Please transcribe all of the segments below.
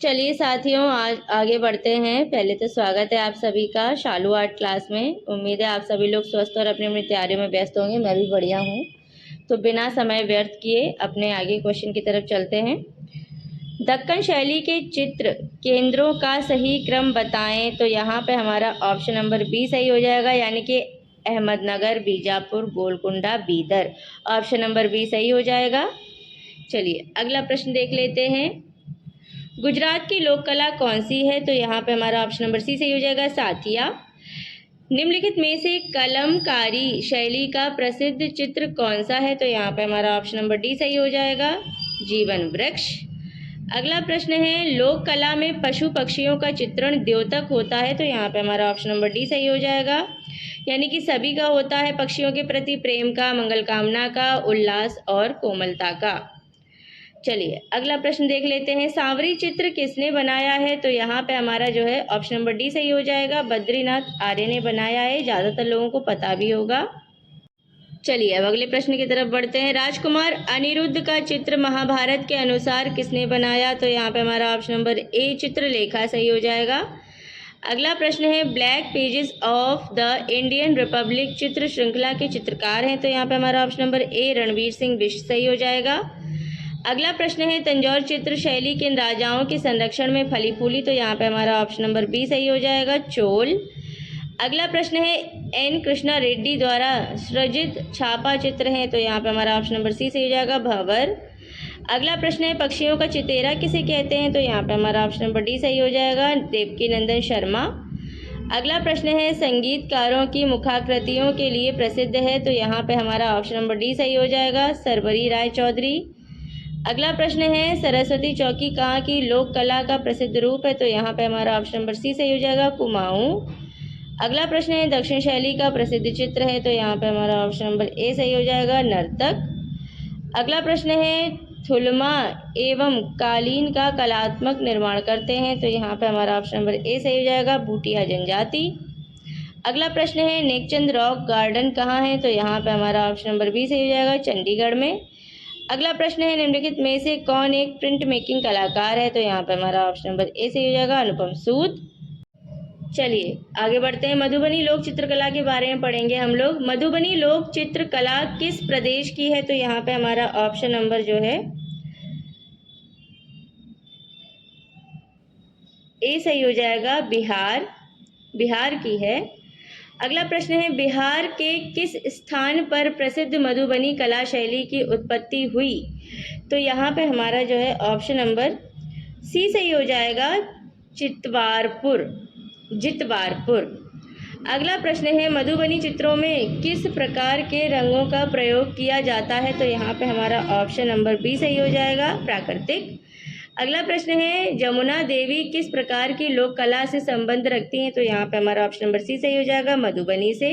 चलिए साथियों, आज आगे बढ़ते हैं। पहले तो स्वागत है आप सभी का शालू आर्ट क्लास में। उम्मीद है आप सभी लोग स्वस्थ और अपनी अपनी तैयारियों में व्यस्त होंगे। मैं भी बढ़िया हूँ। तो बिना समय व्यर्थ किए अपने आगे क्वेश्चन की तरफ चलते हैं। दक्कन शैली के चित्र केंद्रों का सही क्रम बताएं। तो यहाँ पे हमारा ऑप्शन नंबर बी सही हो जाएगा, यानी कि Ahmednagar, Bijapur, Golconda, Bidar. Option number B सही हो जाएगा। चलिए अगला प्रश्न देख लेते हैं। गुजरात की लोक कला कौन सी है? तो यहाँ पे हमारा ऑप्शन नंबर सी सही हो जाएगा, साथिया। निम्नलिखित में से कलमकारी शैली का प्रसिद्ध चित्र कौन सा है? तो यहाँ पे हमारा ऑप्शन नंबर डी सही हो जाएगा, जीवन वृक्ष। अगला प्रश्न है, लोक कला में पशु पक्षियों का चित्रण द्योतक होता है। तो यहाँ पे हमारा ऑप्शन नंबर डी सही हो जाएगा, यानी कि सभी का होता है पक्षियों के प्रति प्रेम का, मंगल कामना का, उल्लास और कोमलता का। चलिए अगला प्रश्न देख लेते हैं। सांवरी चित्र किसने बनाया है? तो यहाँ पे हमारा जो है ऑप्शन नंबर डी सही हो जाएगा, बद्रीनाथ आर्य ने बनाया है। ज़्यादातर लोगों को पता भी होगा। चलिए अब अगले प्रश्न की तरफ बढ़ते हैं। राजकुमार अनिरुद्ध का चित्र महाभारत के अनुसार किसने बनाया? तो यहाँ पे हमारा ऑप्शन नंबर ए चित्रलेखा सही हो जाएगा। अगला प्रश्न है, black pages of the Indian Republic चित्र श्रृंखला के चित्रकार हैं। तो यहाँ पे हमारा option number A Ranveer Singh Bisht सही हो जाएगा। अगला प्रश्न है, तंजौर चित्र शैली किन राजाओं के संरक्षण में फली फूली? तो यहाँ पे हमारा ऑप्शन नंबर बी सही हो जाएगा, चोल। अगला प्रश्न है, एन कृष्णा रेड्डी द्वारा सृजित छापा चित्र है। तो यहाँ पे हमारा ऑप्शन नंबर सी सही हो जाएगा, भंवर। अगला प्रश्न है, पक्षियों का चितेरा किसे कहते हैं? तो यहाँ पे हमारा ऑप्शन नंबर डी सही हो जाएगा, देवकी नंदन शर्मा। अगला प्रश्न है, संगीतकारों की मुखाकृतियों के लिए प्रसिद्ध है। तो यहाँ पे हमारा ऑप्शन नंबर डी सही हो जाएगा, सर्वरी राय चौधरी। अगला प्रश्न है, सरस्वती चौकी कहाँ की लोक कला का प्रसिद्ध रूप है? तो यहाँ पे हमारा ऑप्शन नंबर सी सही हो जाएगा, कुमाऊं। अगला प्रश्न है, दक्षिण शैली का प्रसिद्ध चित्र है। तो यहाँ पे हमारा ऑप्शन नंबर ए सही हो जाएगा, नर्तक। अगला प्रश्न है, थुलमा एवं कालीन का कलात्मक निर्माण करते हैं। तो यहाँ पे हमारा ऑप्शन नंबर ए सही हो जाएगा, भूटिया जनजाति। अगला प्रश्न है, नेकचंद रॉक गार्डन कहाँ है? तो यहाँ पे हमारा ऑप्शन नंबर बी सही हो जाएगा, चंडीगढ़ में। अगला प्रश्न है, निम्नलिखित में से कौन एक प्रिंट मेकिंग कलाकार है? तो यहाँ पे हमारा ऑप्शन नंबर ए सही हो जाएगा, अनुपम सूद। चलिए आगे बढ़ते हैं। मधुबनी लोक चित्रकला के बारे में पढ़ेंगे हम लोग। मधुबनी लोक चित्रकला किस प्रदेश की है? तो यहाँ पे हमारा ऑप्शन नंबर जो है ए सही हो जाएगा, बिहार। बिहार की है। अगला प्रश्न है, बिहार के किस स्थान पर प्रसिद्ध मधुबनी कला शैली की उत्पत्ति हुई? तो यहाँ पे हमारा जो है ऑप्शन नंबर सी सही हो जाएगा, चितवारपुर, जितवारपुर। अगला प्रश्न है, मधुबनी चित्रों में किस प्रकार के रंगों का प्रयोग किया जाता है? तो यहाँ पे हमारा ऑप्शन नंबर बी सही हो जाएगा, प्राकृतिक। अगला प्रश्न है, जमुना देवी किस प्रकार की लोक कला से संबंध रखती हैं? तो यहाँ पे हमारा ऑप्शन नंबर सी सही हो जाएगा, मधुबनी से।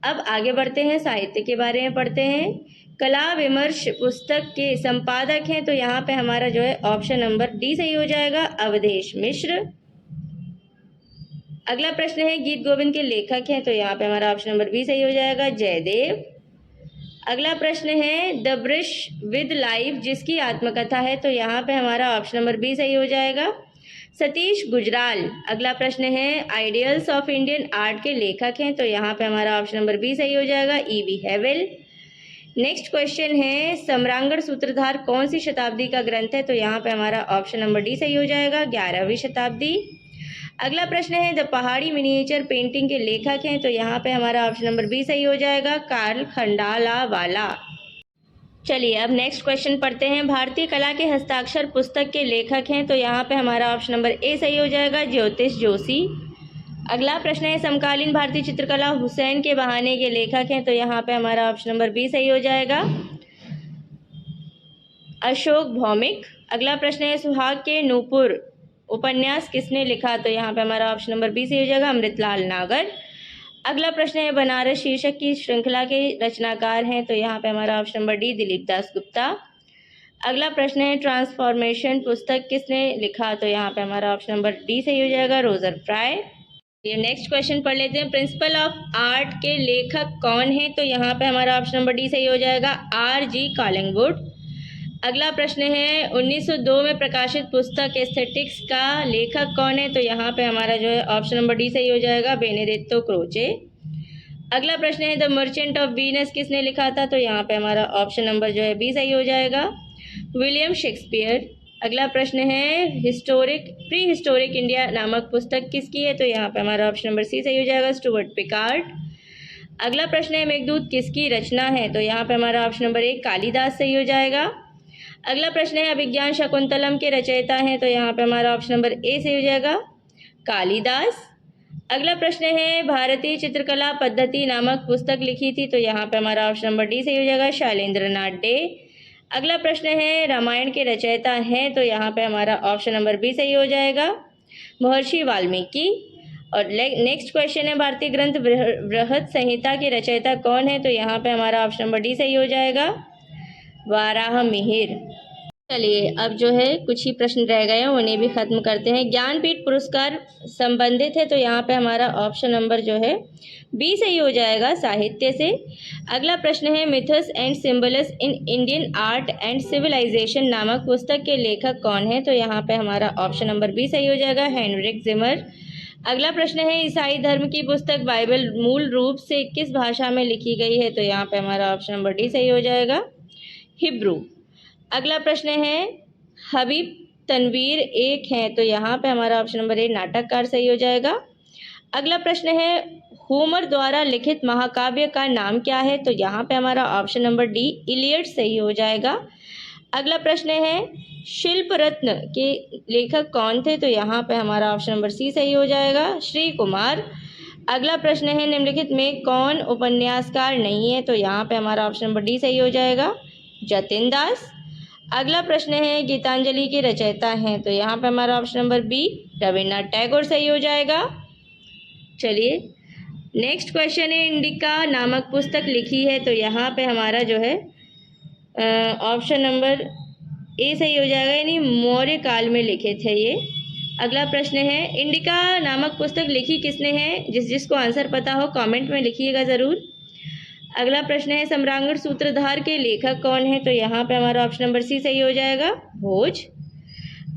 अब आगे बढ़ते हैं, साहित्य के बारे में पढ़ते हैं। कला विमर्श पुस्तक के संपादक हैं। तो यहाँ पे हमारा जो है ऑप्शन नंबर डी सही हो जाएगा, अवधेश मिश्र। अगला प्रश्न है, गीत गोविंद के लेखक हैं। तो यहाँ पे हमारा ऑप्शन नंबर बी सही हो जाएगा, जयदेव। अगला प्रश्न है, द ब्रश विद लाइफ जिसकी आत्मकथा है। तो यहाँ पे हमारा ऑप्शन नंबर बी सही हो जाएगा, सतीश गुजराल। अगला प्रश्न है, आइडियल्स ऑफ इंडियन आर्ट के लेखक हैं। तो यहाँ पे हमारा ऑप्शन नंबर बी सही हो जाएगा, ई.वी. हैवेल। नेक्स्ट क्वेश्चन है, सम्रांगण सूत्रधार कौन सी शताब्दी का ग्रंथ है? तो यहाँ पे हमारा ऑप्शन नंबर डी सही हो जाएगा, 11वीं शताब्दी। अगला प्रश्न है, द पहाड़ी मिनिएचर पेंटिंग के लेखक हैं। तो यहाँ पे हमारा ऑप्शन नंबर बी सही हो जाएगा, कार्ल खंडालावाला। चलिए अब नेक्स्ट क्वेश्चन पढ़ते हैं। भारतीय कला के हस्ताक्षर पुस्तक के लेखक हैं। तो यहाँ पे हमारा ऑप्शन नंबर ए सही हो जाएगा, ज्योतिष जोशी। अगला प्रश्न है, समकालीन भारतीय चित्रकला हुसैन के बहाने के लेखक हैं। तो यहाँ पे हमारा ऑप्शन नंबर बी सही हो जाएगा, अशोक भौमिक। अगला प्रश्न है, सुहाग के नूपुर उपन्यास किसने लिखा? तो यहाँ पे हमारा ऑप्शन नंबर बी सही हो जाएगा, अमृतलाल नागर। अगला प्रश्न है, बनारस शीर्षक की श्रृंखला के रचनाकार हैं। तो यहाँ पे हमारा option number D, Dilip Das Gupta. अगला प्रश्न है, ट्रांसफॉर्मेशन पुस्तक किसने लिखा? तो यहाँ पे हमारा ऑप्शन नंबर डी सही हो जाएगा, रोजर फ्राई। ये नेक्स्ट क्वेश्चन पढ़ लेते हैं। प्रिंसिपल ऑफ आर्ट के लेखक कौन है? तो यहाँ पे हमारा ऑप्शन नंबर डी सही हो जाएगा, R.G. कॉलिंगवुड। अगला प्रश्न है 1902 में प्रकाशित पुस्तक एस्थेटिक्स का लेखक कौन है? तो यहाँ पे हमारा जो है ऑप्शन नंबर डी सही हो जाएगा, बेनेडिक्टो क्रोचे। अगला प्रश्न है द मर्चेंट ऑफ वीनस किसने लिखा था? तो यहाँ पे हमारा ऑप्शन नंबर जो है बी सही हो जाएगा, विलियम शेक्सपियर। अगला प्रश्न है प्री हिस्टोरिक इंडिया नामक पुस्तक किसकी है? तो यहाँ पे हमारा ऑप्शन नंबर सी सही हो जाएगा, स्टुअर्ट पिकार्ड। अगला प्रश्न है मेघदूत किसकी रचना है? तो यहाँ पे हमारा ऑप्शन नंबर ए कालिदास सही हो जाएगा। अगला प्रश्न है अभिज्ञान शकुंतलम के रचयिता हैं? तो यहाँ पे हमारा ऑप्शन नंबर ए सही हो जाएगा, कालिदास। अगला प्रश्न है भारतीय चित्रकला पद्धति नामक पुस्तक लिखी थी? तो यहाँ पे हमारा ऑप्शन नंबर डी सही हो जाएगा, शैलेंद्रनाथ डे। अगला प्रश्न है रामायण के रचयिता हैं? तो यहाँ पे हमारा ऑप्शन नंबर बी सही हो जाएगा, महर्षि वाल्मीकि। और नेक्स्ट क्वेश्चन है भारतीय ग्रंथ बृहद संहिता के रचयिता कौन है? तो यहाँ पे हमारा ऑप्शन नंबर डी सही हो जाएगा, वाराह मिहिर। चलिए अब जो है कुछ ही प्रश्न रह गए हैं, उन्हें भी खत्म करते हैं। ज्ञानपीठ पुरस्कार संबंधित है? तो यहाँ पे हमारा ऑप्शन नंबर जो है बी सही हो जाएगा, साहित्य से। अगला प्रश्न है myths and symbols in Indian art and civilisation नामक पुस्तक के लेखक कौन है? तो यहाँ पे हमारा ऑप्शन नंबर बी सही हो जाएगा, हेनरिक जिमर। अगला प्रश्न है ईसाई धर्म की पुस्तक बाइबल मूल रूप से किस भाषा में लिखी गई है? तो यहाँ पे हमारा ऑप्शन नंबर डी सही हो जाएगा, हिब्रू। अगला प्रश्न है हबीब तनवीर एक हैं? तो यहाँ पे हमारा ऑप्शन नंबर ए नाटककार सही हो जाएगा। अगला प्रश्न है होमर द्वारा लिखित महाकाव्य का नाम क्या है? तो यहाँ पे हमारा ऑप्शन नंबर डी इलियड सही हो जाएगा। अगला प्रश्न है शिल्प रत्न के लेखक कौन थे? तो यहाँ पे हमारा ऑप्शन नंबर सी सही हो जाएगा, श्री कुमार। अगला प्रश्न है निम्नलिखित में कौन उपन्यासकार नहीं है? तो यहाँ पे हमारा ऑप्शन नंबर डी सही हो जाएगा, जतिन दास। अगला प्रश्न है गीतांजलि के रचयिता हैं? तो यहाँ पे हमारा option number B Rabindranath Tagore सही हो जाएगा। चलिए नेक्स्ट क्वेश्चन है इंडिका नामक पुस्तक लिखी है? तो यहाँ पे हमारा जो है ऑप्शन नंबर ए सही हो जाएगा, यानी मौर्य काल में लिखे थे ये। अगला प्रश्न है इंडिका नामक पुस्तक लिखी किसने है? जिसको आंसर पता हो कमेंट में लिखिएगा ज़रूर। अगला प्रश्न है सम्रांगण सूत्रधार के लेखक कौन है? तो यहाँ पे हमारा ऑप्शन नंबर सी सही हो जाएगा, भोज।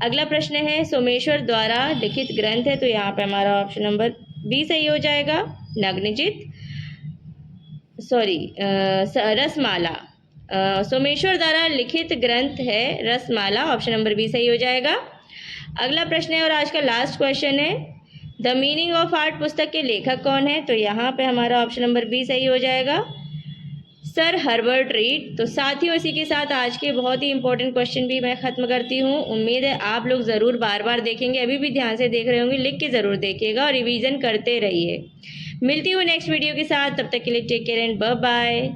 अगला प्रश्न है सोमेश्वर द्वारा लिखित ग्रंथ है? तो यहाँ पे हमारा ऑप्शन नंबर बी सही हो जाएगा, नग्नजित, रसमाला। सोमेश्वर द्वारा लिखित ग्रंथ है रसमाला, ऑप्शन नंबर बी सही हो जाएगा। अगला प्रश्न है और आज का लास्ट क्वेश्चन है द मीनिंग ऑफ आर्ट पुस्तक के लेखक कौन है? तो यहाँ पे हमारा ऑप्शन नंबर बी सही हो जाएगा, सर हर्बर्ट रीड। तो साथियों इसी के साथ आज के बहुत ही इंपॉर्टेंट क्वेश्चन भी मैं ख़त्म करती हूँ। उम्मीद है आप लोग ज़रूर बार बार देखेंगे, अभी भी ध्यान से देख रहे होंगे, लिख के ज़रूर देखिएगा और रिवीजन करते रहिए। मिलती हूँ नेक्स्ट वीडियो के साथ, तब तक के लिए take care and bye bye.